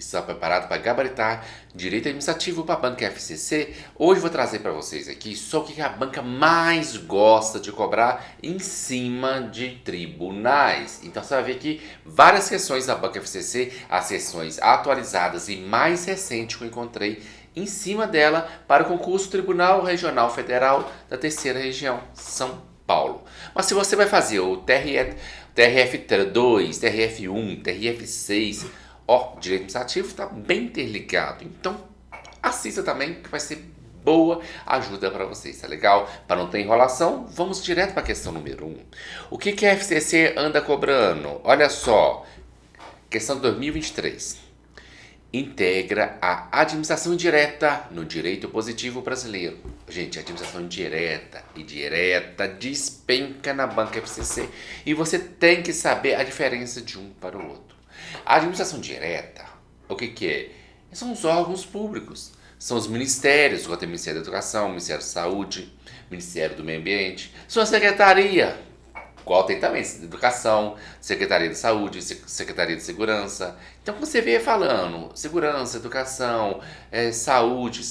Está preparado para gabaritar direito administrativo para a banca FCC? Hoje vou trazer para vocês aqui só o que a banca mais gosta de cobrar em cima de tribunais. Então você vai ver aqui várias questões da banca FCC, as questões atualizadas e mais recentes que eu encontrei em cima dela para o concurso Tribunal Regional Federal da Terceira Região, São Paulo. Mas se você vai fazer o TRF2, TRF1, TRF6, direito administrativo está bem interligado. Então, assista também que vai ser boa ajuda para vocês, tá legal? Para não ter enrolação, vamos direto para a questão número 1. O que a FCC anda cobrando? Olha só, questão de 2023. Integra a administração indireta no direito positivo brasileiro. Gente, a administração indireta e direta despenca na banca FCC e você tem que saber a diferença de um para o outro. A administração direta, o que é? São os órgãos públicos, são os ministérios, igual tem o Ministério da Educação, Ministério da Saúde, Ministério do Meio Ambiente, sua secretaria, igual tem também Educação, Secretaria de Saúde, Secretaria de Segurança. Então, quando você vê falando segurança, educação, saúde,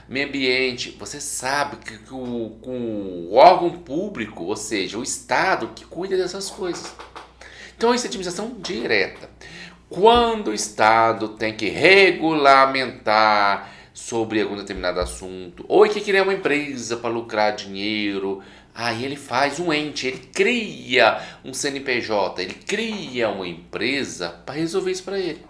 meio ambiente, você sabe que o órgão público, ou seja, o Estado, que cuida dessas coisas. Então, isso é administração direta. Quando o Estado tem que regulamentar sobre algum determinado assunto, ou que criar uma empresa para lucrar dinheiro, aí ele faz um ente, ele cria um CNPJ, ele cria uma empresa para resolver isso para ele.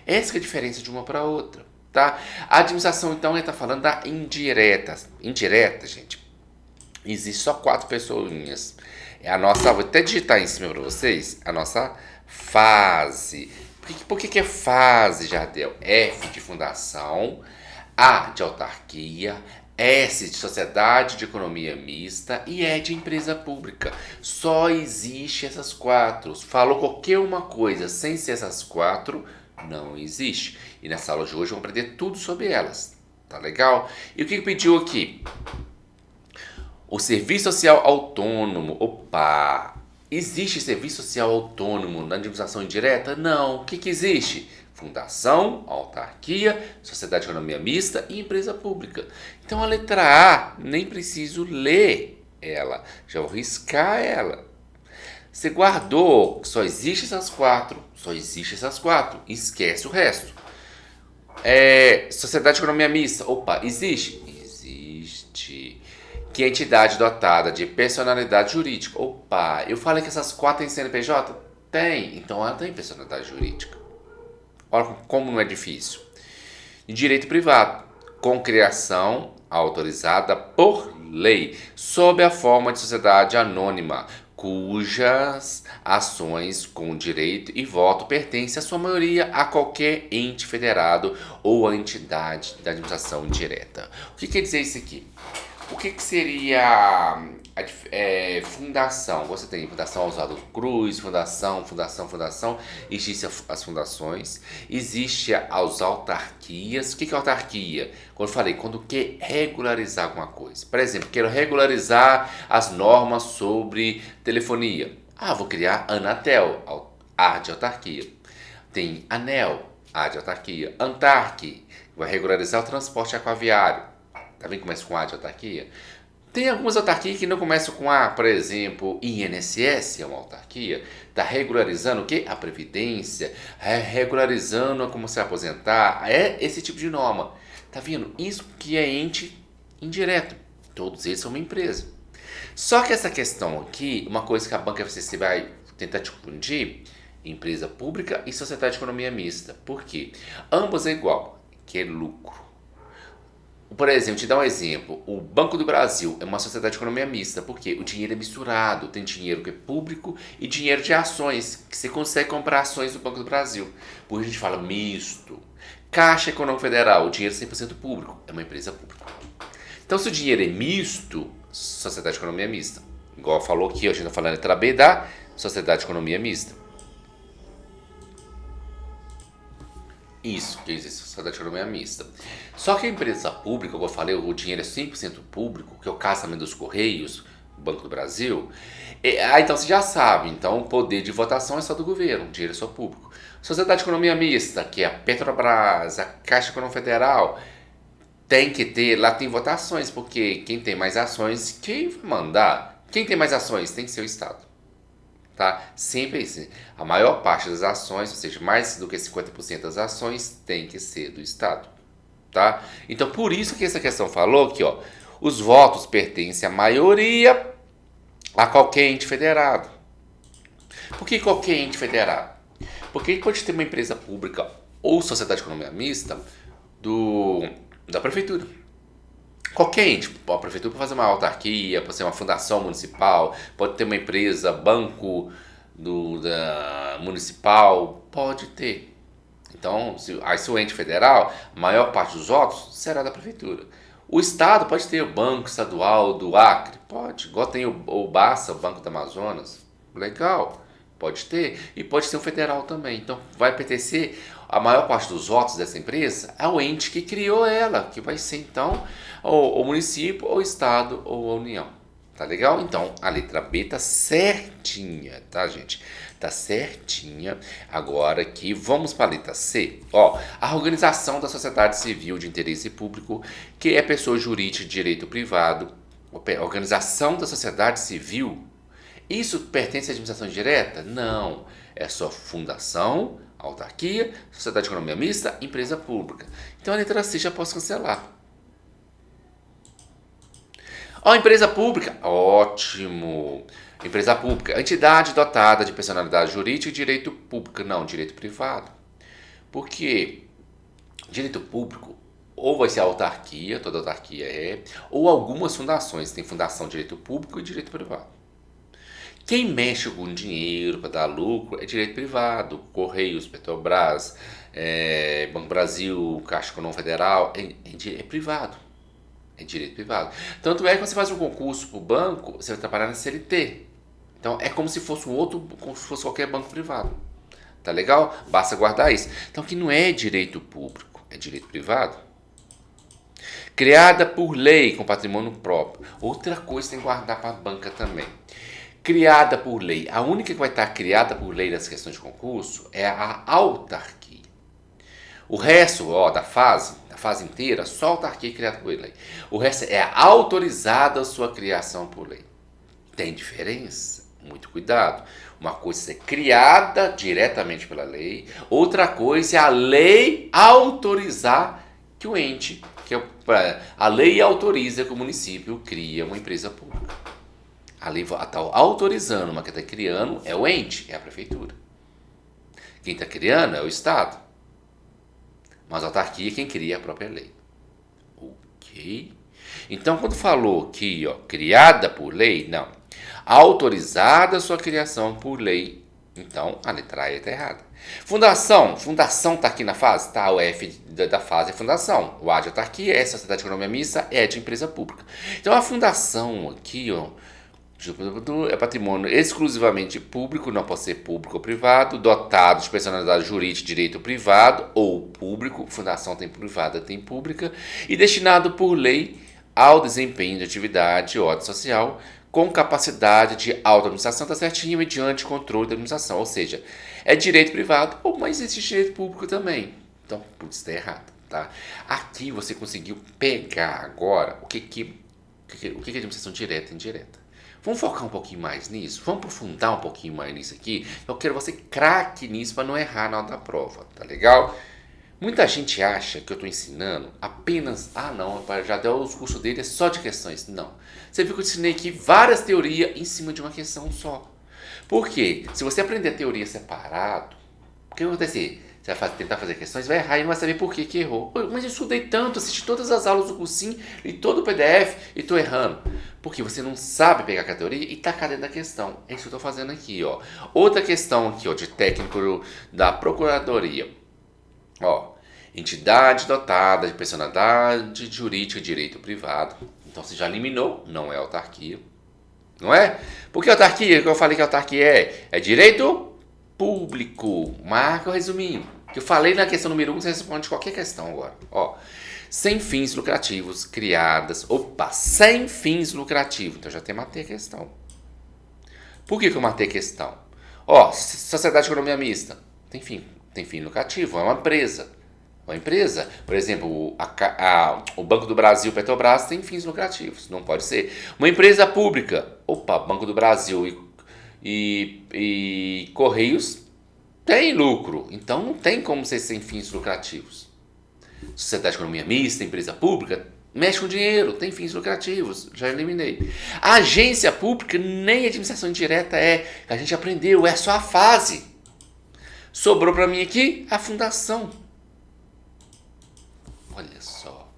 Essa é a diferença de uma para outra, tá? A administração, então, ele está falando da indireta. Indireta, gente, existe só 4 pessoinhas. É a nossa, vou até digitar em cima para vocês, a nossa fase. Por que é fase, Jardel? F de fundação, A de autarquia, S de sociedade de economia mista e E de empresa pública. Só existe essas 4. Falou qualquer uma coisa sem ser essas 4, não existe. E nessa aula de hoje vamos aprender tudo sobre elas. Tá legal? E o que pediu aqui? O serviço social autônomo. Opa! Existe serviço social autônomo na administração indireta? Não. O que existe? Fundação, autarquia, sociedade de economia mista e empresa pública. Então a letra A, nem preciso ler ela, já vou riscar ela. Você guardou, só existe essas 4, esquece o resto. Sociedade de economia mista, opa, existe? Existe. Que entidade dotada de personalidade jurídica? Opa, eu falei que essas 4 têm CNPJ? Tem, então ela tem personalidade jurídica. Olha como não é difícil. E direito privado, com criação autorizada por lei, sob a forma de sociedade anônima, cujas ações com direito e voto pertencem, a sua maioria, a qualquer ente federado ou a entidade da administração indireta. O que quer dizer isso aqui? O que seria fundação? Você tem Fundação Oswaldo Cruz, fundação. Existem as fundações, existe as autarquias. O que é autarquia? Quando eu falei, quando quer regularizar alguma coisa. Por exemplo, quero regularizar as normas sobre telefonia. Vou criar Anatel, A de autarquia. Tem ANEL, A de autarquia. ANTARC, vai regularizar o transporte aquaviário. Tá vendo que começa com A de autarquia? Tem algumas autarquias que não começam com A, por exemplo, INSS é uma autarquia, está regularizando o quê? A previdência, regularizando como se aposentar, é esse tipo de norma. Tá vendo? Isso que é ente indireto, todos eles são uma empresa. Só que essa questão aqui, uma coisa que a banca FCC vai tentar te confundir, empresa pública e sociedade de economia mista. Por quê? Ambos é igual, que é lucro. Por exemplo, te dar um exemplo, o Banco do Brasil é uma sociedade de economia mista, porque o dinheiro é misturado, tem dinheiro que é público e dinheiro de ações, que você consegue comprar ações do Banco do Brasil. Por isso a gente fala misto. Caixa Econômica Federal, o dinheiro é 100% público, é uma empresa pública. Então, se o dinheiro é misto, sociedade de economia mista. Igual falou aqui, a gente está falando letra B da sociedade de economia mista. Isso, que existe sociedade de economia mista. Só que a empresa pública, como eu falei, o dinheiro é 100% público, que é o caso também dos Correios, Banco do Brasil, então você já sabe, então o poder de votação é só do governo, o dinheiro é só público. Sociedade de Economia Mista, que é a Petrobras, a Caixa Econômica Federal, tem que ter, lá tem votações, porque quem tem mais ações, quem vai mandar? Quem tem mais ações tem que ser o Estado. Tá? Sempre assim. A maior parte das ações, ou seja, mais do que 50% das ações, tem que ser do Estado. Tá? Então, por isso que essa questão falou que ó, os votos pertencem à maioria a qualquer ente federado. Por que qualquer ente federado? Porque pode ter uma empresa pública ou sociedade de economia mista da prefeitura. Qualquer ente, a prefeitura pode fazer uma autarquia, pode ser uma fundação municipal, pode ter uma empresa, banco municipal, pode ter. Então, se o ente federal, a maior parte dos votos será da prefeitura. O Estado pode ter o Banco Estadual do Acre, pode, igual tem o BASA, o Banco do Amazonas, legal, pode ter, e pode ser um federal também. Então, vai pertencer, a maior parte dos votos dessa empresa ao ente que criou ela, que vai ser então o município, ou o Estado, ou a União. Tá legal? Então, a letra B tá certinha, tá, gente? Tá certinha. Agora aqui, vamos para a letra C. Ó, a organização da sociedade civil de interesse público, que é pessoa jurídica de direito privado. Organização da sociedade civil. Isso pertence à administração direta? Não. É só fundação, autarquia, sociedade de economia mista, empresa pública. Então, a letra C já posso cancelar. Ó, empresa pública, ótimo. Empresa pública, entidade dotada de personalidade jurídica e direito público, não, direito privado. Porque direito público ou vai ser autarquia, toda autarquia é, ou algumas fundações, tem fundação direito público e direito privado. Quem mexe com dinheiro para dar lucro é direito privado, Correios, Petrobras, Banco Brasil, Caixa Econômica Federal, é privado. É direito privado. Tanto é que quando você faz um concurso para o banco, você vai trabalhar na CLT. Então é como se fosse como se fosse qualquer banco privado. Tá legal? Basta guardar isso. Então que não é direito público, é direito privado. Criada por lei com patrimônio próprio. Outra coisa tem que guardar para a banca também. Criada por lei. A única que vai estar criada por lei nessa questão de concurso é a autarquia. O resto, ó, da fase inteira, só a autarquia é criada por lei. O resto é autorizada a sua criação por lei. Tem diferença? Muito cuidado. Uma coisa é criada diretamente pela lei, outra coisa é a lei autorizar que o ente, a lei autoriza que o município cria uma empresa pública. A lei está autorizando, mas quem está criando é o ente, é a prefeitura. Quem está criando é o Estado. Mas a autarquia é quem cria a própria lei. Ok? Então, quando falou aqui, ó, criada por lei, não. Autorizada a sua criação por lei. Então, a letra E está errada. Fundação está aqui na fase? Tá, o F da fase é fundação. O A de autarquia é sociedade de economia mista, é de empresa pública. Então, a fundação aqui, ó, é patrimônio exclusivamente público, não pode ser público ou privado, dotado de personalidade jurídica, direito privado ou público, fundação tem privada, tem pública, e destinado por lei ao desempenho de atividade ou ordem social com capacidade de auto-administração, tá certinho, mediante controle da administração, ou seja, é direito privado, mas existe direito público também. Então, putz, está errado, tá? Aqui você conseguiu pegar agora o que é administração direta e indireta. Vamos focar um pouquinho mais nisso? Vamos aprofundar um pouquinho mais nisso aqui? Eu quero você craque nisso para não errar na hora da prova, tá legal? Muita gente acha que eu estou ensinando apenas... Ah, não, já deu os cursos dele, é só de questões. Não. Você viu que eu ensinei aqui várias teorias em cima de uma questão só. Por quê? Se você aprender a teoria separado, o que vai acontecer? Você vai tentar fazer questões, vai errar e não vai saber por que errou. Mas eu estudei tanto, assisti todas as aulas do cursinho, li todo o PDF e estou errando. Porque você não sabe pegar a teoria e tacar dentro da questão. É isso que eu estou fazendo aqui, ó. Outra questão aqui, ó, de técnico da Procuradoria. Ó, entidade dotada de personalidade jurídica e direito privado. Então você já eliminou, não é autarquia. Não é? Porque autarquia, que eu falei que autarquia é direito público. Marca o resuminho. Que eu falei na questão número 1, você responde qualquer questão agora. Ó, sem fins lucrativos criadas. Opa, sem fins lucrativos. Então já até matei a questão. Por que eu matei a questão? Ó, sociedade de economia mista tem fim lucrativo, é uma empresa. Uma empresa, por exemplo, o Banco do Brasil, Petrobras, tem fins lucrativos, não pode ser. Uma empresa pública, opa, Banco do Brasil e Correios tem lucro, então não tem como ser sem fins lucrativos. Sociedade de economia mista, empresa pública, mexe com dinheiro, tem fins lucrativos, já eliminei. A agência pública, nem administração indireta a gente aprendeu, é só a fase. Sobrou para mim aqui a fundação. Olha só,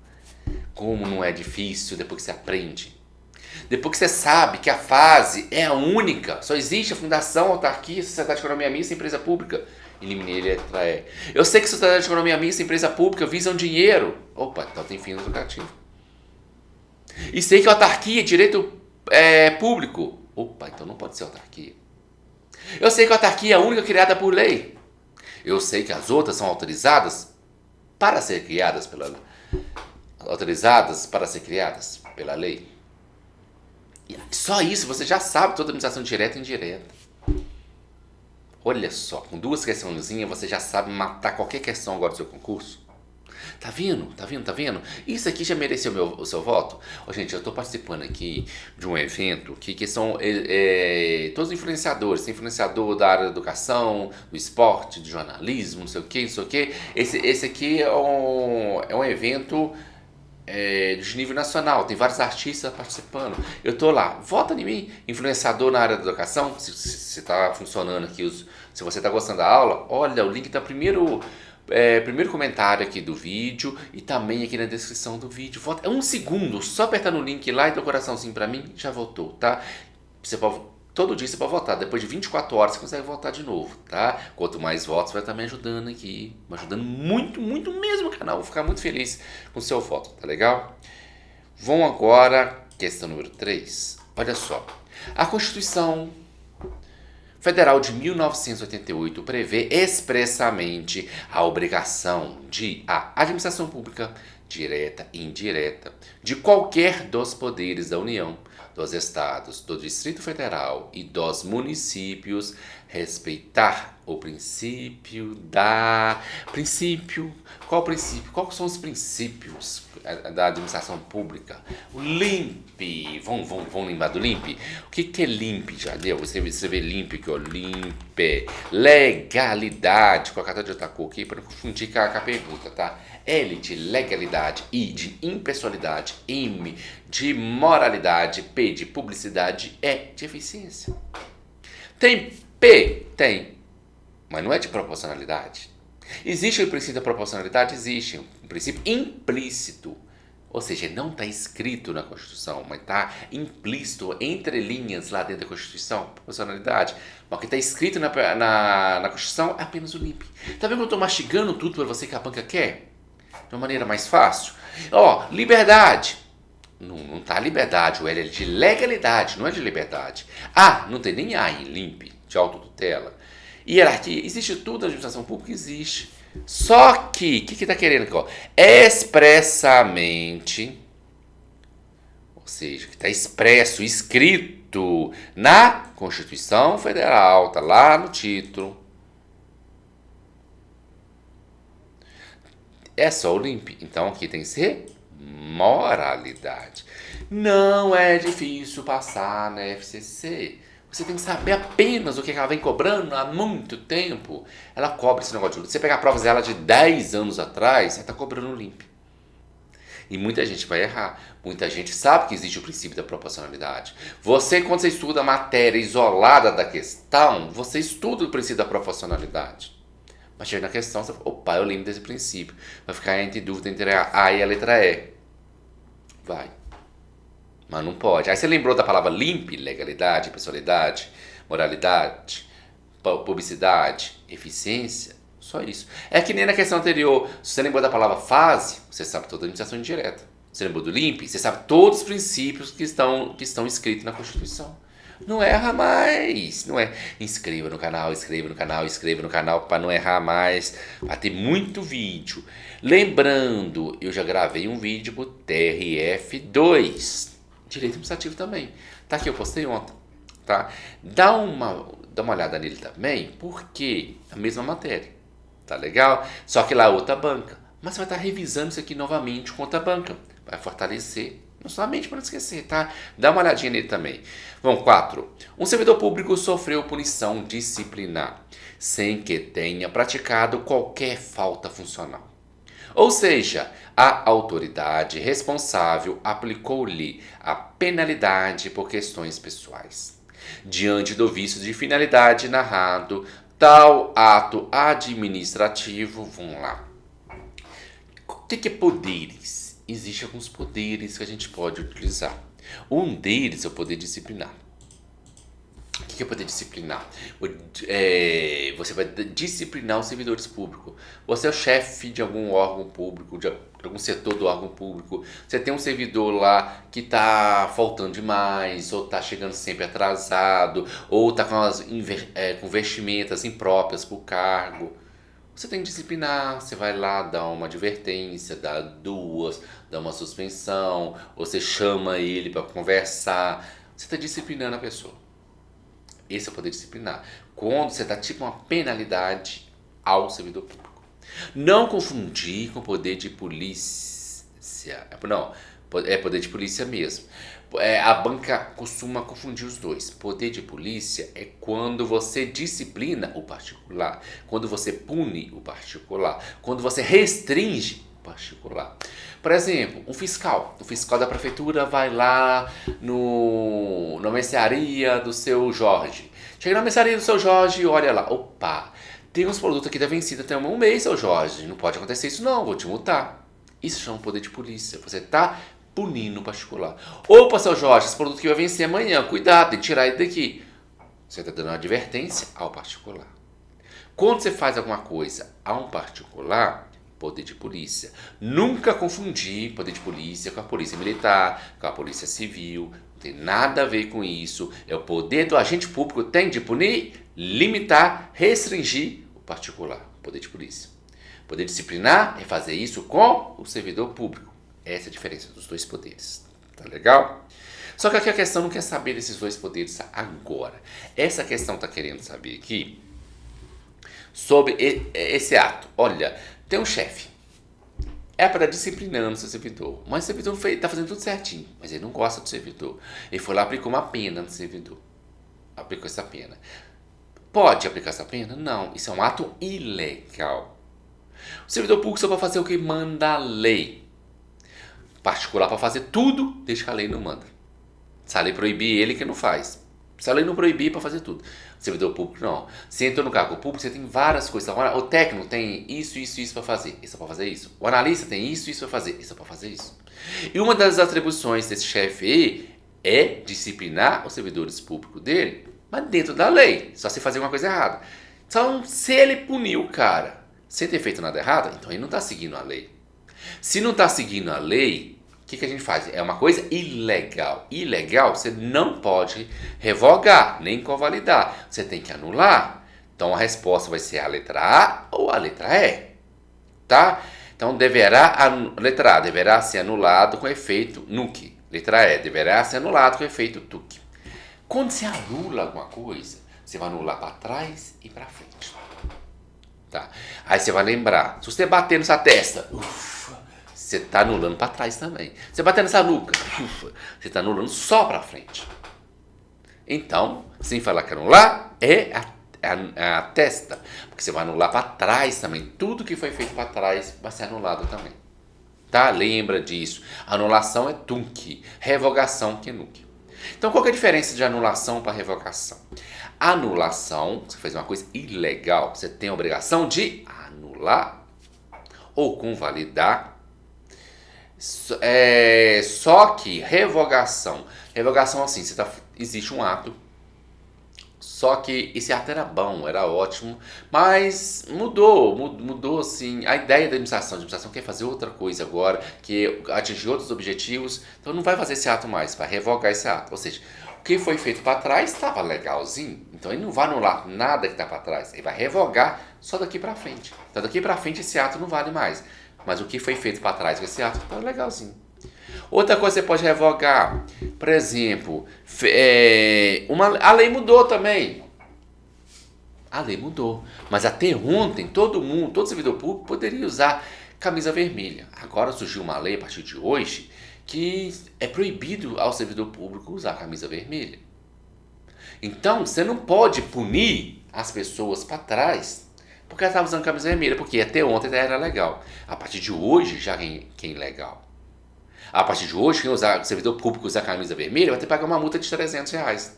como não é difícil depois que você aprende. Depois que você sabe que a fase é a única, só existe a fundação, autarquia, sociedade de economia mista, empresa pública. Eliminei a letra E. Eu sei que sociedade de economia mista, empresa pública visam dinheiro. Opa, então tem fins lucrativos. E sei que a autarquia é direito público. Opa, então não pode ser autarquia. Eu sei que a autarquia é a única criada por lei. Eu sei que as outras são autorizadas para ser criadas pela lei. E só isso você já sabe toda a administração direta e indireta. Olha só, com 2 questõezinhas você já sabe matar qualquer questão agora do seu concurso. Tá vendo? Isso aqui já mereceu o seu voto? Ô, gente, eu tô participando aqui de um evento que são todos influenciadores. Tem influenciador da área da educação, do esporte, do jornalismo, não sei o que. Esse aqui é um evento de nível nacional. Tem vários artistas participando. Eu tô lá. Vota em mim, influenciador na área da educação. Se tá funcionando aqui, se você tá gostando da aula, olha, o link tá primeiro comentário aqui do vídeo e também aqui na descrição do vídeo. Vota, é 1 segundo, só apertar no link lá e dar um coraçãozinho pra mim, já votou, tá? Você pode, todo dia você pode votar, depois de 24 horas você consegue votar de novo, tá? Quanto mais votos vai estar me ajudando aqui, me ajudando muito, muito mesmo o canal, vou ficar muito feliz com o seu voto, tá legal? Vamos agora, questão número 3, olha só, a Constituição Federal de 1988 prevê expressamente a obrigação de a administração pública, direta e indireta, de qualquer dos poderes da União, dos estados, do Distrito Federal e dos municípios respeitar o princípio da... Qual princípio? Quais são os princípios da administração pública? O LIMP. Vamos lembrar do LIMP? O que é LIMP? Já deu? Você escrever LIMP aqui, ó. LIMP. Legalidade. Colocar até de outra cor aqui para não confundir com a pergunta, tá? L de legalidade, I de impessoalidade, M de moralidade, P de publicidade, E de eficiência. Tem P? Tem. Mas não é de proporcionalidade. Existe o princípio da proporcionalidade? Existe. Um princípio implícito. Ou seja, não está escrito na Constituição, mas está implícito entre linhas lá dentro da Constituição, proporcionalidade. Mas o que está escrito na Constituição é apenas o LIMP. Tá vendo que eu estou mastigando tudo para você que a banca quer? De uma maneira mais fácil. Ó, liberdade. Não tá liberdade, o L é de legalidade, não é de liberdade. Não tem nem A em LIMP, de autotutela. Hierarquia, existe tudo na administração pública? Existe. Só que, o que está querendo aqui? Ó? Expressamente, ou seja, que está expresso, escrito na Constituição Federal, tá lá no título. É só o LIMP. Então aqui tem que ser moralidade. Não é difícil passar na FCC. Você tem que saber apenas o que ela vem cobrando há muito tempo. Ela cobra esse negócio de... Você pegar provas dela de 10 anos atrás, ela está cobrando o LIMP. E muita gente vai errar. Muita gente sabe que existe o princípio da proporcionalidade. Você, quando você estuda a matéria isolada da questão, você estuda o princípio da proporcionalidade. Mas chega na questão, você fala, opa, eu lembro desse princípio. Vai ficar entre dúvida entre a A e a letra E. Vai. Mas não pode. Aí você lembrou da palavra LIMP, legalidade, pessoalidade, moralidade, publicidade, eficiência, só isso. É que nem na questão anterior, se você lembrou da palavra fase, você sabe toda a administração indireta. Você lembrou do LIMP, você sabe todos os princípios que estão escritos na Constituição. Não erra mais, não é? Inscreva no canal, inscreva no canal, inscreva no canal para não errar mais. Vai ter muito vídeo. Lembrando, eu já gravei um vídeo pro TRF2, Direito Administrativo também. Tá aqui, eu postei ontem, tá? Dá uma olhada nele também, porque a mesma matéria, tá legal? Só que lá é outra banca. Mas você vai estar revisando isso aqui novamente com outra banca. Vai fortalecer, não somente para não esquecer, tá? Dá uma olhadinha nele também. Vamos, 4. Um servidor público sofreu punição disciplinar sem que tenha praticado qualquer falta funcional. Ou seja, a autoridade responsável aplicou-lhe a penalidade por questões pessoais. Diante do vício de finalidade narrado, tal ato administrativo, vamos lá. O que é poderes? Existem alguns poderes que a gente pode utilizar. Um deles é o poder disciplinar. O que é poder disciplinar? Você vai disciplinar os servidores públicos. Você é o chefe de algum órgão público, de algum setor do órgão público. Você tem um servidor lá que está faltando demais, ou está chegando sempre atrasado, ou está com vestimentas impróprias para o cargo. Você tem que disciplinar, você vai lá dar uma advertência, dá duas, dá uma suspensão, você chama ele para conversar. Você está disciplinando a pessoa. Esse é o poder disciplinar. Quando você dá tipo uma penalidade ao servidor público. Não confundir com poder de polícia. Não, é poder de polícia mesmo. A banca costuma confundir os dois. Poder de polícia é quando você disciplina o particular, quando você pune o particular, quando você restringe o particular. Por exemplo, um fiscal da prefeitura vai lá na mercearia do seu Jorge. Chega na mercearia do seu Jorge e olha lá, opa, tem uns produtos aqui da vencida até um mês, seu Jorge, não pode acontecer isso não, vou te multar. Isso chama poder de polícia, você está punindo o particular. Opa, seu Jorge, esse produto que vai vencer amanhã, cuidado, tem que tirar ele daqui. Você está dando uma advertência ao particular. Quando você faz alguma coisa a um particular, poder de polícia. Nunca confundir poder de polícia com a polícia militar, com a polícia civil. Não tem nada a ver com isso. É o poder do agente público tem de punir, limitar, restringir o particular. Poder de polícia. Poder disciplinar é fazer isso com o servidor público. Essa é a diferença dos dois poderes. Tá legal? Só que aqui a questão não quer saber desses dois poderes agora. Essa questão está querendo saber aqui sobre esse ato. Olha, tem um chefe. É para disciplinando o seu servidor. Mas o servidor está fazendo tudo certinho. Mas ele não gosta do servidor. Ele foi lá e aplicou uma pena no servidor. Aplicou essa pena. Pode aplicar essa pena? Não. Isso é um ato ilegal. O servidor público só vai fazer o que manda a lei. Particular para fazer tudo, desde que a lei não manda. Se a lei proibir, ele que não faz. Se a lei não proibir, para fazer tudo. Servidor público, não. Você entrou no cargo público, você tem várias coisas. O técnico tem isso para fazer. Isso é para fazer isso. O analista tem isso para fazer. Isso é para fazer isso. E uma das atribuições desse chefe aí é disciplinar os servidores públicos dele, mas dentro da lei. Só se fazer alguma coisa errada. Então, se ele punir o cara sem ter feito nada errado, então ele não está seguindo a lei. Se não está seguindo a lei, o que a gente faz? É uma coisa ilegal. Ilegal, você não pode revogar, nem convalidar. Você tem que anular. Então a resposta vai ser a letra A ou a letra E. Tá? Então letra A deverá ser anulado com efeito NUC. Letra E deverá ser anulado com efeito TUC. Quando você anula alguma coisa, você vai anular para trás e para frente. Tá? Aí você vai lembrar, se você bater nessa testa, você está anulando para trás também. Você bater nessa nuca, você está anulando só para frente. Então, sem falar que anular é a testa, porque você vai anular para trás também. Tudo que foi feito para trás vai ser anulado também. Tá? Lembra disso. Anulação é TUNC, revogação que é NUC. Então, qual que é a diferença de anulação para revogação? Anulação, você fez uma coisa ilegal, você tem a obrigação de anular ou convalidar. Só que revogação assim, existe um ato, só que esse ato era bom, era ótimo, mas mudou assim, a ideia da administração. A administração quer fazer outra coisa agora, que atingir outros objetivos, então não vai fazer esse ato mais, vai revogar esse ato. Ou seja, o que foi feito para trás estava legalzinho, então ele não vai anular nada que está para trás, ele vai revogar só daqui para frente. Então daqui para frente esse ato não vale mais, mas o que foi feito para trás com esse ato está legalzinho. Outra coisa que você pode revogar, por exemplo, a lei mudou também. A lei mudou, mas até ontem todo servidor público poderia usar camisa vermelha. Agora surgiu uma lei a partir de hoje que é proibido ao servidor público usar camisa vermelha. Então, você não pode punir as pessoas para trás porque ela estava usando camisa vermelha, porque até ontem era legal. A partir de hoje, já quem é legal. A partir de hoje, quem usar, o servidor público usar camisa vermelha vai ter que pagar uma multa de R$300.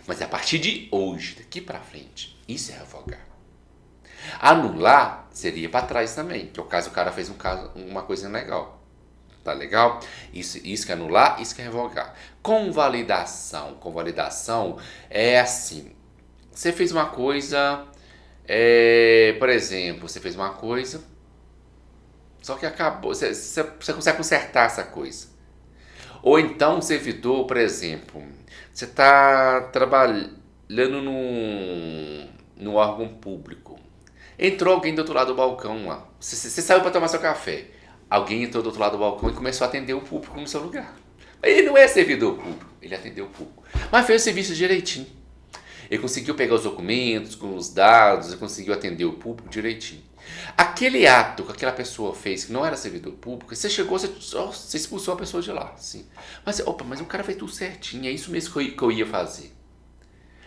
Mas a partir de hoje, daqui para frente, isso é revogar. Anular seria para trás também, que é o caso o cara fez uma coisa legal. Tá legal? Isso que é anular, isso que é revogar. Convalidação. Convalidação é assim. Você fez uma coisa, por exemplo, você fez uma coisa, só que acabou. Você consegue consertar essa coisa. Ou então, o servidor, por exemplo, você está trabalhando no órgão público. Entrou alguém do outro lado do balcão lá. Você saiu para tomar seu café. Alguém entrou do outro lado do balcão e começou a atender o público no seu lugar. Ele não é servidor público, ele atendeu o público. Mas fez o serviço direitinho. Ele conseguiu pegar os documentos, com os dados, ele conseguiu atender o público direitinho. Aquele ato que aquela pessoa fez que não era servidor público, você chegou, você expulsou a pessoa de lá. Sim. Mas o cara fez tudo certinho, é isso mesmo que eu ia fazer.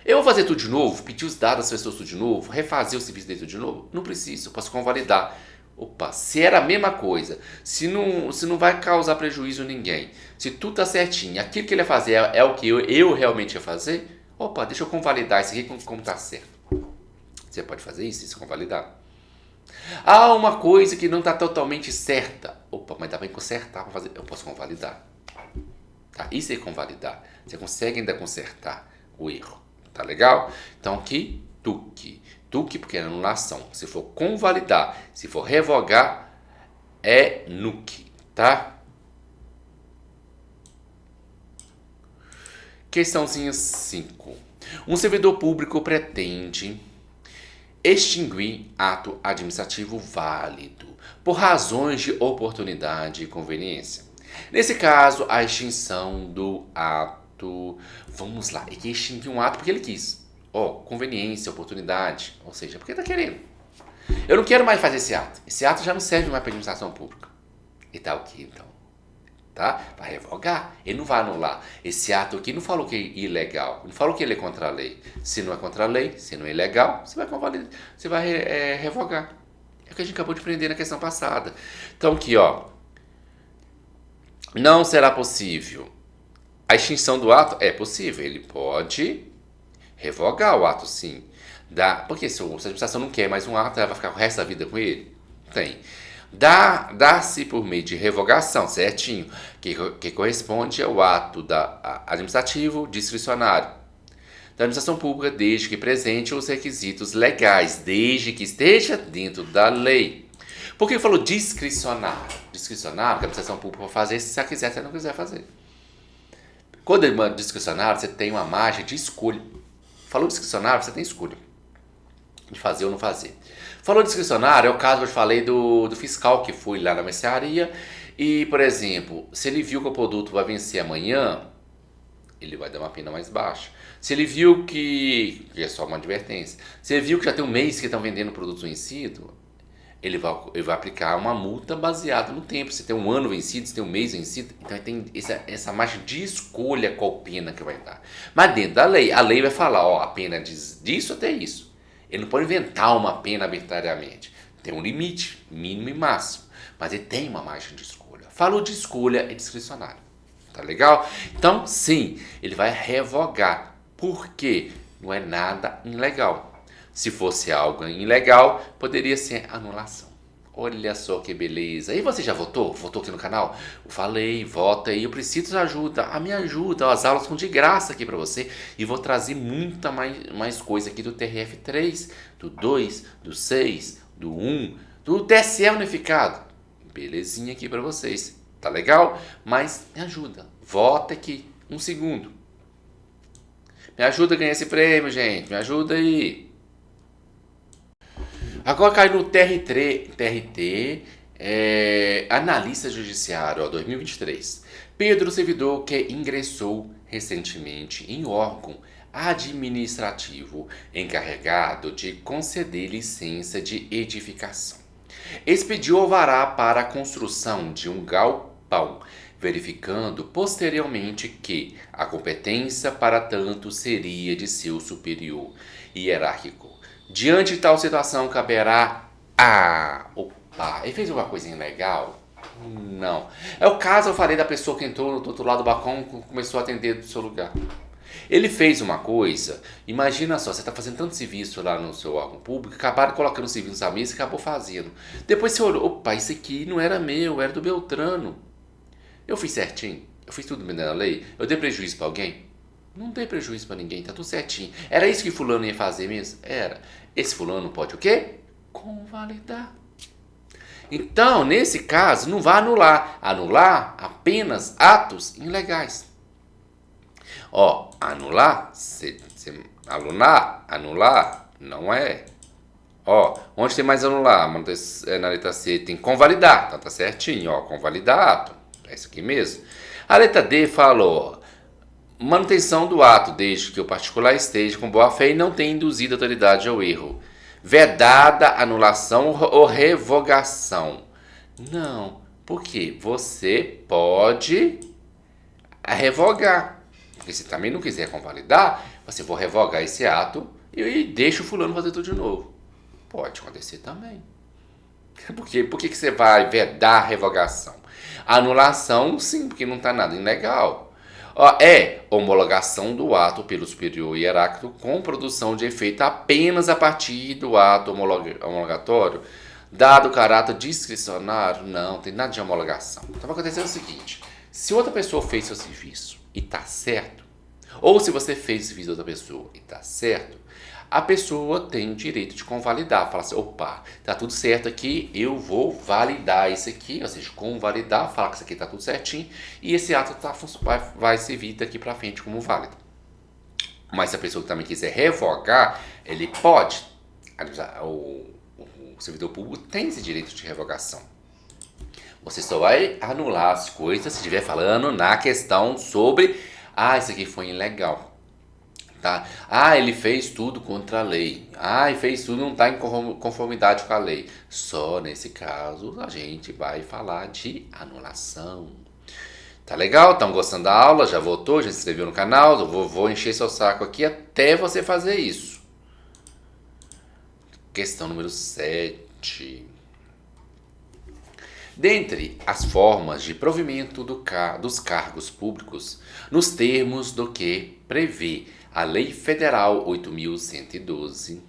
Eu vou fazer tudo de novo, pedir os dados das pessoas tudo de novo, refazer o serviço dele tudo de novo? Não preciso, eu posso convalidar. Opa, se era a mesma coisa, se não vai causar prejuízo a ninguém, se tudo tá certinho, aquilo que ele ia fazer é o que eu realmente ia fazer, opa, deixa eu convalidar isso aqui como tá certo. Você pode fazer isso convalidar. Ah, uma coisa que não tá totalmente certa. Opa, mas dá pra consertar para fazer. Eu posso convalidar. Tá? Isso é convalidar. Você consegue ainda consertar o erro. Tá legal? Então aqui, tuque. Tuque porque é anulação. Se for convalidar, se for revogar, é nuque, tá? Questãozinha 5. Um servidor público pretende extinguir ato administrativo válido por razões de oportunidade e conveniência. Nesse caso, a extinção do ato... Vamos lá, ele quer extinguir um ato porque ele quis. Conveniência, oportunidade, ou seja, porque está querendo. Eu não quero mais fazer esse ato. Esse ato já não serve mais para administração pública. E tá o que então? Tá? Vai revogar. Ele não vai anular. Esse ato aqui não falou que é ilegal. Não falou que ele é contra a lei. Se não é contra a lei, se não é ilegal, você vai revogar. É o que a gente acabou de aprender na questão passada. Então aqui, não será possível. A extinção do ato é possível. Ele pode revogar o ato, sim. Porque se a administração não quer mais um ato, ela vai ficar o resto da vida com ele? Tem. Dá-se por meio de revogação, certinho, que corresponde ao ato administrativo discricionário da administração pública, desde que presente os requisitos legais, desde que esteja dentro da lei. Por que falou discricionário? Discricionário, que a administração pública vai fazer se ela quiser, se ela não quiser fazer. Quando ele manda discricionário, você tem uma margem de escolha. Falou discricionário, você tem escolha de fazer ou não fazer. Falou discricionário, é o caso que eu te falei do fiscal que foi lá na mercearia e, por exemplo, se ele viu que o produto vai vencer amanhã, ele vai dar uma pena mais baixa. Se ele viu que é só uma advertência, se ele viu que já tem um mês que estão vendendo produto vencido, ele vai aplicar uma multa baseada no tempo. Se tem um ano vencido, se tem um mês vencido, então ele tem essa margem de escolha qual pena que vai dar. Mas dentro da lei, a lei vai falar, a pena diz disso até isso. Ele não pode inventar uma pena arbitrariamente. Tem um limite, mínimo e máximo. Mas ele tem uma margem de escolha. Falou de escolha, é discricionário. Tá legal? Então, sim, ele vai revogar. Por quê? Não é nada ilegal. Se fosse algo ilegal, poderia ser anulação. Olha só que beleza. E você já votou? Votou aqui no canal? Eu falei, vota aí. Eu preciso de ajuda. Me ajuda. As aulas são de graça aqui para você. E vou trazer muita mais coisa aqui do TRF3, do 2, do 6, do 1, do TSE unificado. Belezinha aqui para vocês. Tá legal? Mas me ajuda. Vota aqui. 1 segundo. Me ajuda a ganhar esse prêmio, gente. Me ajuda aí. Agora cai no TRT, analista judiciário, ó, 2023. Pedro servidor que ingressou recentemente em órgão administrativo encarregado de conceder licença de edificação. Expediu alvará para a construção de um galpão, verificando posteriormente que a competência para tanto seria de seu superior hierárquico. Diante de tal situação, caberá a... Opa, ele fez uma coisinha legal? Não. É o caso, eu falei, da pessoa que entrou do outro lado do balcão e começou a atender do seu lugar. Ele fez uma coisa, imagina só, você está fazendo tanto serviço lá no seu órgão público, acabaram colocando o serviço na mesa e acabou fazendo. Depois você olhou, opa, isso aqui não era meu, era do Beltrano. Eu fiz certinho, eu fiz tudo dentro da lei, eu dei prejuízo para alguém? Não dei prejuízo para ninguém, tá tudo certinho. Era isso que fulano ia fazer mesmo? Era. Esse fulano pode o quê? Convalidar. Então, nesse caso, não vai anular. Anular apenas atos ilegais. Ó, anular, anular, não é. Ó, onde tem mais anular? Na letra C tem convalidar, então tá certinho, ó, convalidar ato. É isso aqui mesmo. A letra D falou, manutenção do ato, desde que o particular esteja com boa fé e não tenha induzido a autoridade ao erro. Vedada anulação ou revogação. Não, porque você pode revogar. Porque se também não quiser convalidar, você vai revogar esse ato e deixa o fulano fazer tudo de novo. Pode acontecer também. Por que você vai vedar a revogação? A anulação, sim, porque não está nada ilegal. É homologação do ato pelo superior hierárquico com produção de efeito apenas a partir do ato homologatório, dado o caráter discricionário, não tem nada de homologação. Então vai acontecer o seguinte, se outra pessoa fez seu serviço e está certo, ou se você fez o serviço de outra pessoa e está certo, a pessoa tem o direito de convalidar. Fala assim, opa, tá tudo certo aqui, eu vou validar isso aqui, ou seja, convalidar, falar que isso aqui tá tudo certinho, e esse ato vai servir daqui para frente como válido. Mas se a pessoa também quiser revogar, ele pode. O servidor público tem esse direito de revogação. Você só vai anular as coisas se estiver falando na questão sobre, isso aqui foi ilegal. Tá? Ele fez tudo contra a lei. Ele fez tudo, não está em conformidade com a lei. Só nesse caso a gente vai falar de anulação. Tá legal? Estão gostando da aula? Já votou? Já se inscreveu no canal? Eu vou encher seu saco aqui até você fazer isso. Questão número 7. Dentre as formas de provimento dos cargos públicos, nos termos do que prevê a Lei Federal 8.112.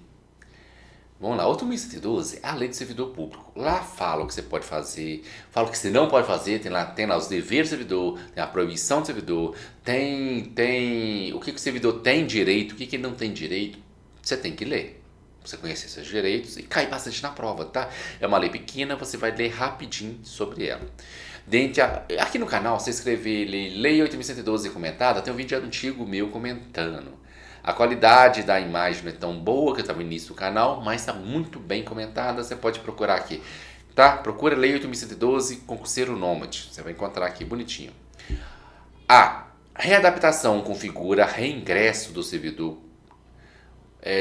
Vamos lá, 8.112 é a Lei do Servidor Público. Lá fala o que você pode fazer, fala o que você não pode fazer, tem lá os deveres do servidor, tem a proibição do servidor, tem o que o servidor tem direito, o que ele não tem direito. Você tem que ler. Você conhecer seus direitos e cai bastante na prova, tá? É uma lei pequena, você vai ler rapidinho sobre ela. Aqui no canal, você escrever Lei 8.112 comentada, tem um vídeo antigo meu comentando. A qualidade da imagem não é tão boa, que eu estava no início do canal, mas está muito bem comentada, você pode procurar aqui. Tá? Procura Lei 8.112, concurseiro nômade, você vai encontrar aqui bonitinho. A readaptação configura reingresso do servidor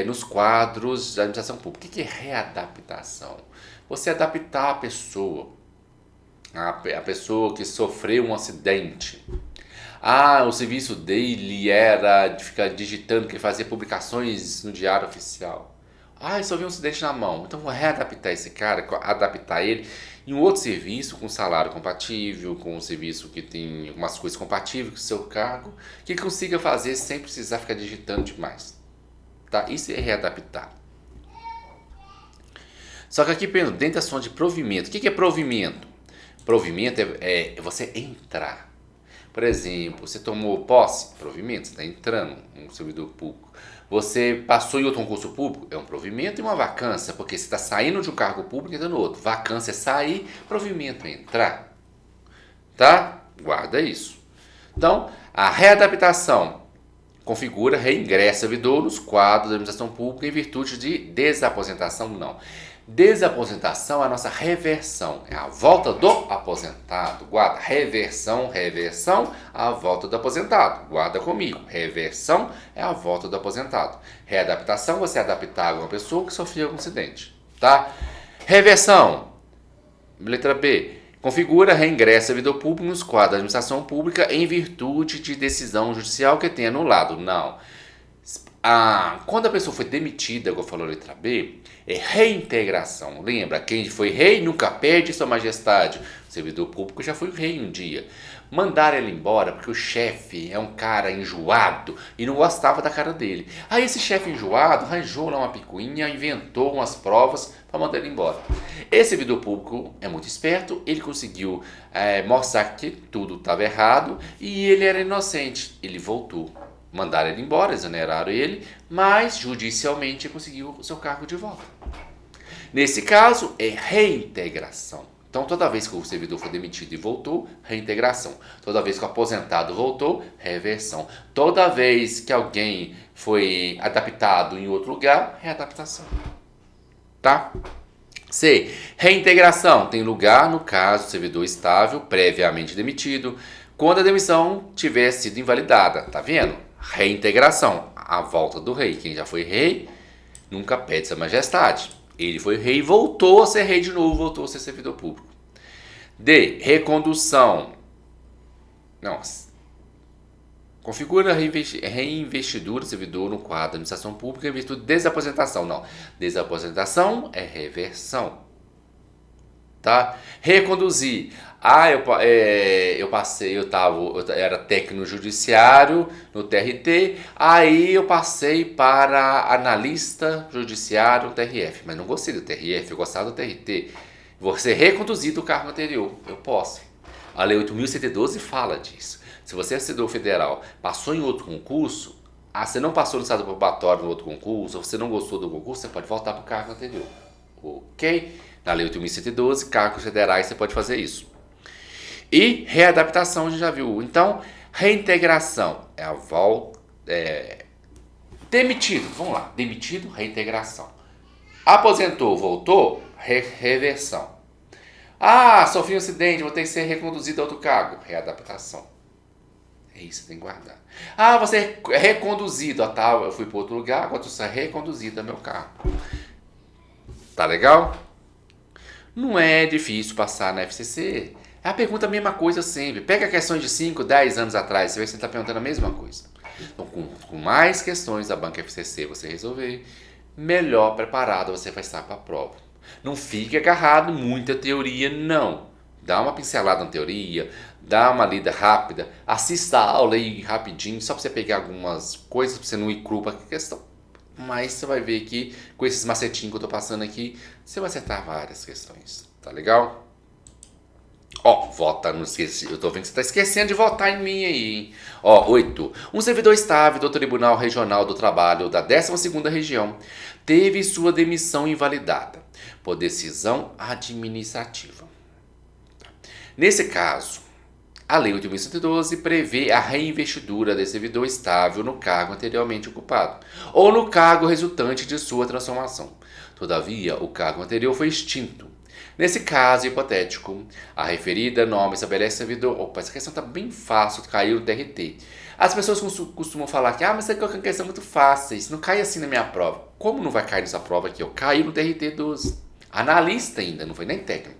nos quadros da administração pública. O que é readaptação? Você adaptar a pessoa que sofreu um acidente. O serviço dele era de ficar digitando, que fazia publicações no diário oficial. Só vi um acidente na mão. Então vou readaptar esse cara, adaptar ele em um outro serviço, com salário compatível, com um serviço que tem algumas coisas compatíveis com o seu cargo, que ele consiga fazer sem precisar ficar digitando demais. Tá? Isso é readaptar. Só que aqui, dentro da zona de provimento, o que é provimento? Provimento é você entrar. Por exemplo, você tomou posse, provimento, você está entrando no servidor público. Você passou em outro concurso público, é um provimento e uma vacância, porque você está saindo de um cargo público e entrando no outro. Vacância é sair, provimento é entrar. Tá? Guarda isso. Então, a readaptação configura, reingressa servidor nos quadros da administração pública em virtude de desaposentação, não. Desaposentação é a nossa reversão, é a volta do aposentado. Guarda, reversão, a volta do aposentado. Guarda comigo, reversão é a volta do aposentado. Readaptação, você adaptar uma pessoa que sofreu um acidente, tá? Reversão, letra B. Configura, reingressa servidor público nos quadros da administração pública em virtude de decisão judicial que tenha anulado. Não. Quando a pessoa foi demitida, como falou a letra B, é reintegração. Lembra, quem foi rei nunca perde sua majestade. O servidor público já foi rei um dia. Mandaram ele embora porque o chefe é um cara enjoado e não gostava da cara dele. Aí esse chefe enjoado arranjou lá uma picuinha, inventou umas provas para mandar ele embora. Esse servidor público é muito esperto, ele conseguiu mostrar que tudo estava errado e ele era inocente. Ele voltou. Mandaram ele embora, exoneraram ele, mas judicialmente conseguiu o seu cargo de volta. Nesse caso, é reintegração. Então, toda vez que o servidor foi demitido e voltou, reintegração. Toda vez que o aposentado voltou, reversão. Toda vez que alguém foi adaptado em outro lugar, readaptação. Tá? C. Reintegração. Tem lugar no caso do servidor estável, previamente demitido, quando a demissão tiver sido invalidada. Tá vendo? Reintegração. A volta do rei. Quem já foi rei nunca perde sua majestade. Ele foi rei e voltou a ser rei de novo, voltou a ser servidor público. D. Recondução. Nossa. Configura reinvestidura do servidor no quadro da administração pública em virtude de desaposentação. Não. Desaposentação é reversão. Tá? Reconduzir. Eu era técnico judiciário no TRT, aí eu passei para analista judiciário no TRF, mas não gostei do TRF, eu gostava do TRT. Vou ser reconduzido do cargo anterior, eu posso. A Lei 8.112 fala disso. Se você é servidor federal, passou em outro concurso, você não passou no estado probatório no outro concurso, ou você não gostou do concurso, você pode voltar para o cargo anterior. Ok? Na Lei 8.112, cargos federais, você pode fazer isso. E readaptação, a gente já viu. Então, reintegração é a volta. Demitido, vamos lá. Demitido, reintegração. Aposentou, voltou, reversão. Sofri um acidente, vou ter que ser reconduzido a outro cargo. Readaptação. É isso, tem que guardar. Você é reconduzido. Eu fui para outro lugar, agora você é reconduzido ao meu cargo. Tá legal? Não é difícil passar na FCC. É a pergunta a mesma coisa sempre. Pega questões de 5, 10 anos atrás, você vai estar perguntando a mesma coisa. Então, com mais questões da banca FCC você resolver, melhor preparado você vai estar para a prova. Não fique agarrado em muita teoria, não. Dá uma pincelada na teoria, dá uma lida rápida, assista a aula aí rapidinho, só para você pegar algumas coisas, para você não ir cru para a questão. Mas você vai ver que com esses macetinhos que eu estou passando aqui, você vai acertar várias questões. Tá legal? Vota, não esqueci. Eu tô vendo que você tá esquecendo de votar em mim aí, hein? 8. Um servidor estável do Tribunal Regional do Trabalho da 12ª Região teve sua demissão invalidada por decisão administrativa. Nesse caso, a Lei 8.112 prevê a reinvestidura desse servidor estável no cargo anteriormente ocupado ou no cargo resultante de sua transformação. Todavia, o cargo anterior foi extinto. Nesse caso hipotético, a referida norma estabelece servidor... essa questão está bem fácil, caiu no TRT. As pessoas costumam falar que mas isso aqui é uma questão muito fácil, isso não cai assim na minha prova. Como não vai cair nessa prova aqui? Caiu no TRT 12. Analista ainda, não foi nem técnico.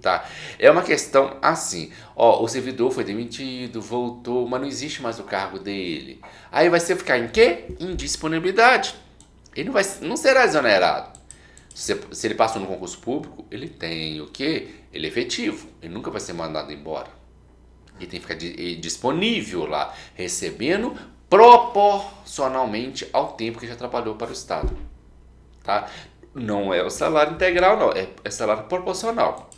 Tá? É uma questão assim, o servidor foi demitido, voltou, mas não existe mais o cargo dele. Aí vai ser ficar em quê? Indisponibilidade. Ele não será exonerado. Se ele passou no concurso público, ele tem o quê? Ele é efetivo. Ele nunca vai ser mandado embora. Ele tem que ficar disponível lá, recebendo proporcionalmente ao tempo que já trabalhou para o Estado. Tá? Não é o salário integral, não. É salário proporcional.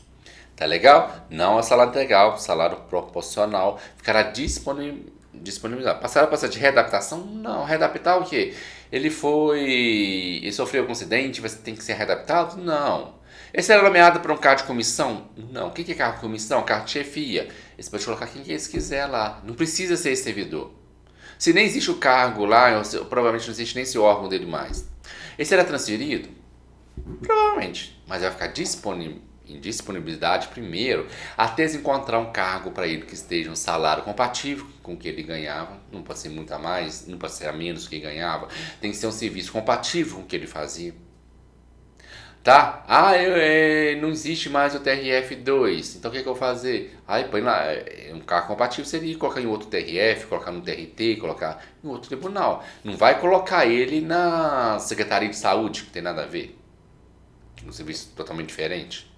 Tá legal? Não é salário integral, salário proporcional. Ficará disponibilidade. Passaram a passar de readaptação? Não. Readaptar o quê? Ele sofreu algum acidente, você tem que ser readaptado? Não. Ele será nomeado para um cargo de comissão? Não. O que é cargo de comissão? Cargo de chefia. Você pode colocar quem que você quiser lá. Não precisa ser esse servidor. Se nem existe o cargo lá, provavelmente não existe nem esse órgão dele mais. Ele será transferido? Provavelmente, mas vai ficar em disponibilidade primeiro, até se encontrar um cargo para ele que esteja um salário compatível com o que ele ganhava, não pode ser muito a mais, não pode ser a menos do que ele ganhava, tem que ser um serviço compatível com o que ele fazia. Tá? Não existe mais o TRF2, então o que eu vou fazer? Aí põe lá, um cargo compatível seria colocar em outro TRF, colocar no TRT, colocar em outro tribunal. Não vai colocar ele na Secretaria de Saúde, que tem nada a ver. Um serviço totalmente diferente.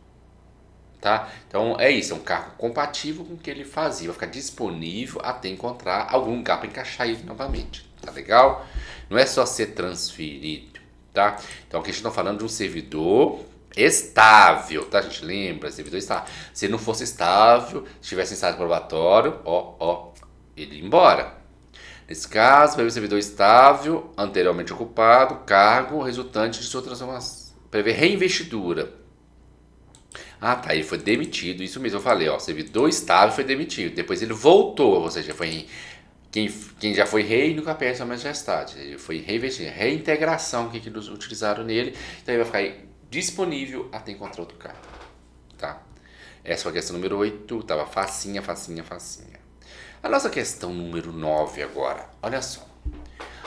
Tá? Então é isso, é um cargo compatível com o que ele fazia, vai ficar disponível até encontrar algum lugar para encaixar ele novamente. Tá legal? Não é só ser transferido. Tá? Então aqui a gente está falando de um servidor estável, tá? A gente lembra, servidor estável. Se não fosse estável, se tivesse em estado probatório, ele ia embora. Nesse caso, prevê servidor estável, anteriormente ocupado, cargo resultante de sua transformação. Prevê reinvestidura. Ah, tá, ele foi demitido, isso mesmo, eu falei, servidor estável foi demitido. Depois ele voltou, ou seja, foi quem já foi rei nunca perde a majestade. Ele foi reinvestido, reintegração que eles utilizaram nele. Então ele vai ficar disponível até encontrar outro cargo. Tá? Essa foi a questão número 8. Tava facinha. A nossa questão número 9 agora. Olha só.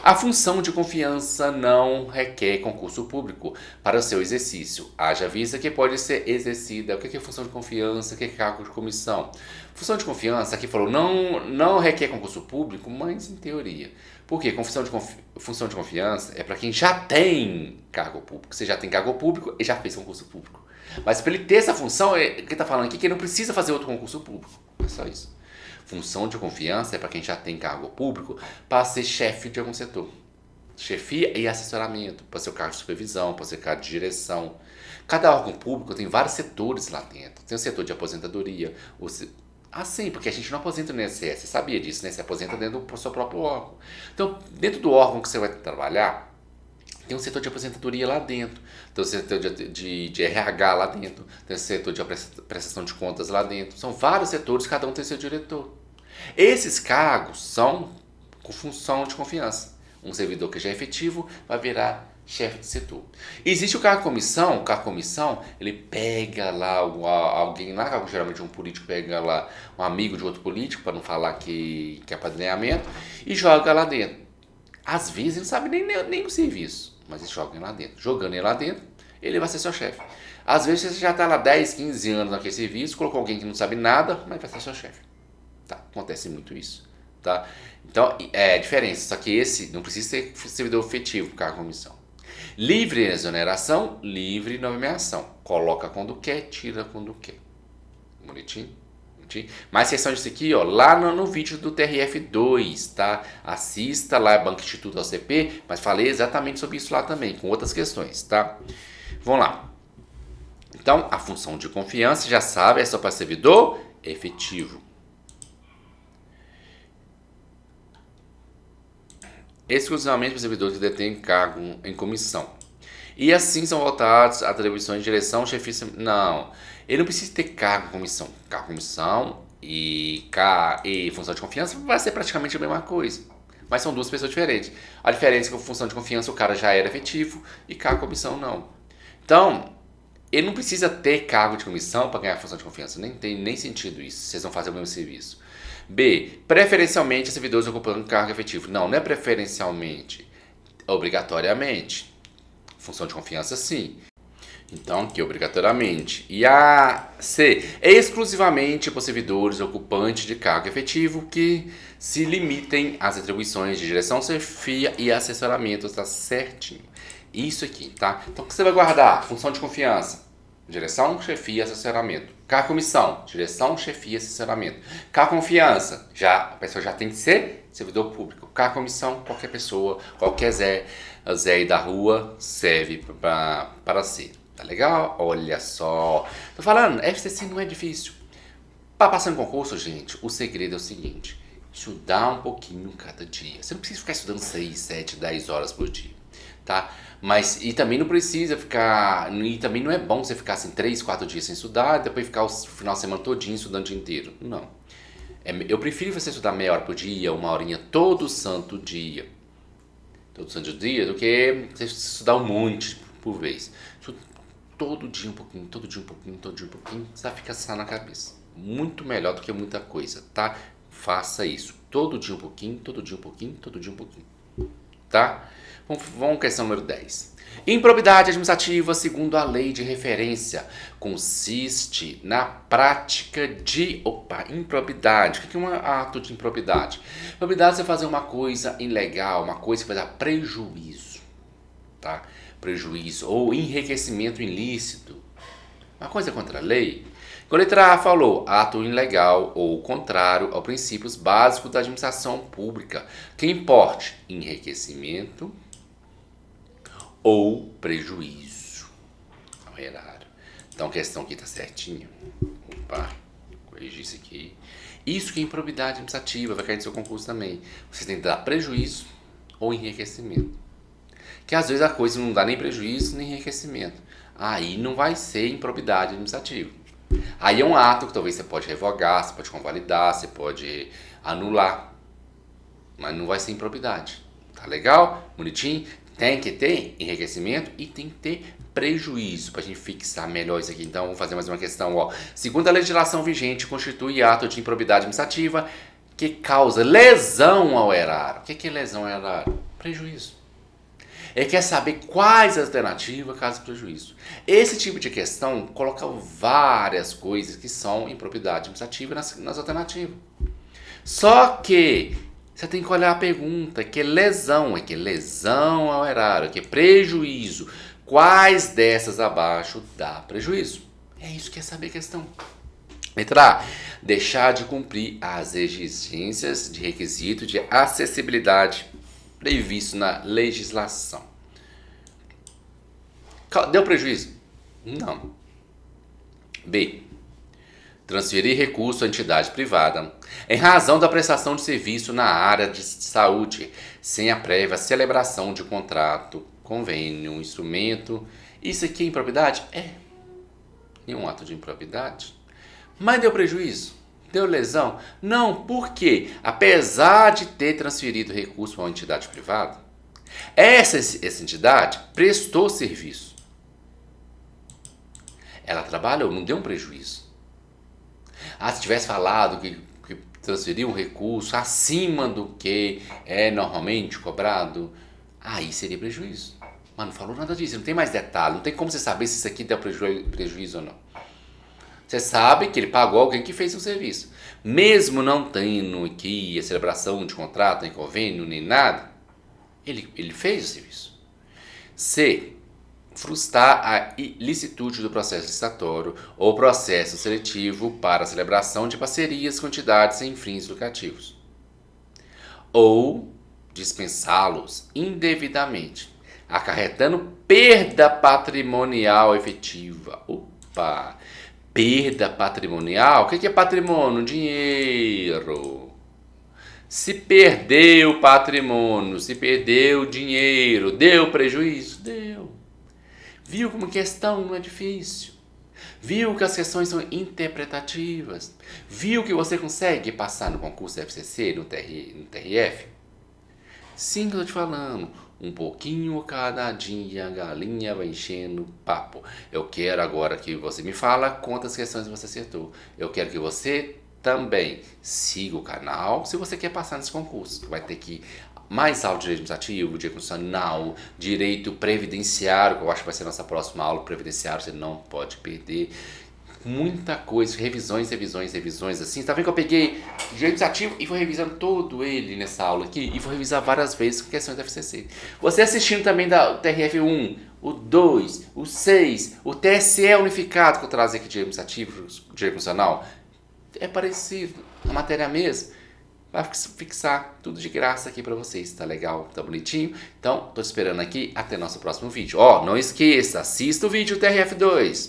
A função de confiança não requer concurso público para o seu exercício. Haja vista que pode ser exercida. O que é função de confiança? O que é cargo de comissão? Função de confiança, aqui falou, não requer concurso público, mas em teoria. Por quê? Função de confiança é para quem já tem cargo público. Você já tem cargo público e já fez concurso público. Mas para ele ter essa função, que está falando aqui que ele não precisa fazer outro concurso público. É só isso. Função de confiança é para quem já tem cargo público para ser chefe de algum setor. Chefia e assessoramento, para ser o cargo de supervisão, para ser cargo de direção. Cada órgão público tem vários setores lá dentro. Tem o setor de aposentadoria. Sim, porque a gente não aposenta no INSS, você sabia disso, né? Você aposenta dentro do seu próprio órgão. Então, dentro do órgão que você vai trabalhar, tem um setor de aposentadoria lá dentro, tem um setor de RH lá dentro, tem um setor de prestação de contas lá dentro. São vários setores, cada um tem seu diretor. Esses cargos são com função de confiança. Um servidor que já é efetivo vai virar chefe de setor. Existe o cargo comissão. O cargo comissão, ele pega lá alguém lá, geralmente um político pega lá um amigo de outro político, para não falar que é apadrinhamento, e joga lá dentro. Às vezes ele não sabe nem o serviço, mas ele joga lá dentro. Jogando ele lá dentro, ele vai ser seu chefe. Às vezes você já está lá 10, 15 anos naquele serviço, colocou alguém que não sabe nada, mas vai ser seu chefe. Tá? Acontece muito isso. Tá? Então, é a diferença. Só que esse não precisa ser servidor efetivo para a comissão. Livre exoneração, livre nomeação. Coloca quando quer, tira quando quer. Bonitinho? Mais questão disso aqui, lá no vídeo do TRF2, tá? Assista lá, Banco Instituto OCP, mas falei exatamente sobre isso lá também, com outras questões, tá? Vamos lá. Então, a função de confiança, já sabe, é só para servidor efetivo. Exclusivamente para servidores que detêm cargo em comissão. E assim são voltados a atribuições de direção, chefia... Não, ele não precisa ter cargo em comissão. Cargo em comissão e função de confiança vai ser praticamente a mesma coisa. Mas são duas pessoas diferentes. A diferença é que com função de confiança o cara já era efetivo e cargo em comissão não. Então, ele não precisa ter cargo de comissão para ganhar função de confiança. Nem tem nem sentido isso. Vocês vão fazer o mesmo serviço. B. Preferencialmente servidores ocupando cargo efetivo. Não é preferencialmente. Obrigatoriamente. Função de confiança, sim. Então, aqui, obrigatoriamente. E a C. Exclusivamente por servidores ocupantes de cargo efetivo que se limitem às atribuições de direção, chefia e assessoramento. Tá certinho. Isso aqui, tá? Então, o que você vai guardar? Função de confiança. Direção, chefia, assessoramento. Cargo comissão, direção, chefia, assessoramento. Cargo confiança, a pessoa já tem que ser servidor público. Cargo comissão, qualquer pessoa, qualquer Zé aí da rua serve para ser. Tá legal? Olha só. Tô falando, FCC não é difícil. Para passar no concurso, gente, o segredo é o seguinte. Estudar um pouquinho cada dia. Você não precisa ficar estudando 6, 7, 10 horas por dia. Tá? Mas, e também não precisa ficar, e também não é bom você ficar assim 3, 4 dias sem estudar e depois ficar o final de semana todinho estudando o dia inteiro. Não. Eu prefiro você estudar meia hora por dia, uma horinha todo santo dia. Todo santo dia, do que você estudar um monte por vez. Todo dia um pouquinho, todo dia um pouquinho, todo dia um pouquinho, você vai ficar só na cabeça. Muito melhor do que muita coisa, tá? Faça isso. Todo dia um pouquinho, todo dia um pouquinho, todo dia um pouquinho. Tá? Vamos questão número 10. Improbidade administrativa, segundo a lei de referência, consiste na prática de... improbidade. O que é um ato de improbidade? Improbidade é você fazer uma coisa ilegal, uma coisa que vai dar prejuízo. Tá? Prejuízo ou enriquecimento ilícito. Uma coisa contra a lei. Quando a letra A falou ato ilegal ou contrário aos princípios básicos da administração pública, que importe enriquecimento ou prejuízo ao erário. Então a questão aqui está certinha. Opa, corrigi isso aqui. Isso que é improbidade administrativa, vai cair no seu concurso também. Você tem que dar prejuízo ou enriquecimento. Que às vezes a coisa não dá nem prejuízo nem enriquecimento. Aí não vai ser improbidade administrativa. Aí é um ato que talvez você pode revogar, você pode convalidar, você pode anular. Mas não vai ser improbidade. Tá legal? Bonitinho? Tem que ter enriquecimento e tem que ter prejuízo. Para a gente fixar melhor isso aqui. Então, vamos fazer mais uma questão. Ó. Segundo a legislação vigente, constitui ato de improbidade administrativa que causa lesão ao erário. O que é lesão ao erário? Prejuízo. Ele quer saber quais as alternativas caso prejuízo. Esse tipo de questão coloca várias coisas que são improbidade administrativa nas alternativas. Só que você tem que olhar a pergunta, que lesão ao erário, que prejuízo. Quais dessas abaixo dá prejuízo? É isso que quer saber a questão. Letra A. Deixar de cumprir as exigências de requisito de acessibilidade previsto na legislação. Deu prejuízo? Não. B. Transferir recurso à entidade privada em razão da prestação de serviço na área de saúde, sem a prévia celebração de contrato, convênio, instrumento. Isso aqui é improbidade? É. Nenhum ato de improbidade. Mas deu prejuízo? Deu lesão? Não, por quê? Apesar de ter transferido recurso para uma entidade privada, essa entidade prestou serviço. Ela trabalhou, não deu um prejuízo. Se tivesse falado que transferiu um recurso acima do que é normalmente cobrado, aí seria prejuízo. Mas não falou nada disso, não tem mais detalhe, não tem como você saber se isso aqui deu prejuízo ou não. Você sabe que ele pagou alguém que fez um serviço. Mesmo não tendo aqui a celebração de contrato, nem convênio, nem nada, ele fez o serviço. C. Frustrar a ilicitude do processo licitatório ou processo seletivo para a celebração de parcerias com entidades sem fins lucrativos. Ou dispensá-los indevidamente, acarretando perda patrimonial efetiva. Opa! Perda patrimonial? O que é patrimônio? Dinheiro. Se perdeu patrimônio, se perdeu dinheiro, deu prejuízo? Deu. Viu como questão não é difícil? Viu que as questões são interpretativas? Viu que você consegue passar no concurso FCC, no TRF? Sim, que eu tô te falando. Um pouquinho cada dia a galinha vai enchendo papo. Eu quero agora que você me fala quantas questões você acertou. Eu quero que você também siga o canal se você quer passar nesse concurso. Vai ter que mais aula de direito administrativo, direito constitucional, direito previdenciário, que eu acho que vai ser a nossa próxima aula, previdenciário, você não pode perder. Muita coisa, revisões, assim. Tá vendo que eu peguei direito administrativo e vou revisando todo ele nessa aula aqui e vou revisar várias vezes com questões da FCC. Você assistindo também da TRF1, o 2, o 6, o TSE unificado que eu trago aqui de direito administrativo, direito constitucional, é parecido, a matéria é a mesma. Vai fixar tudo de graça aqui pra vocês, tá legal? Tá bonitinho? Então, tô te esperando aqui até nosso próximo vídeo. Ó, não esqueça, assista o vídeo TRF2.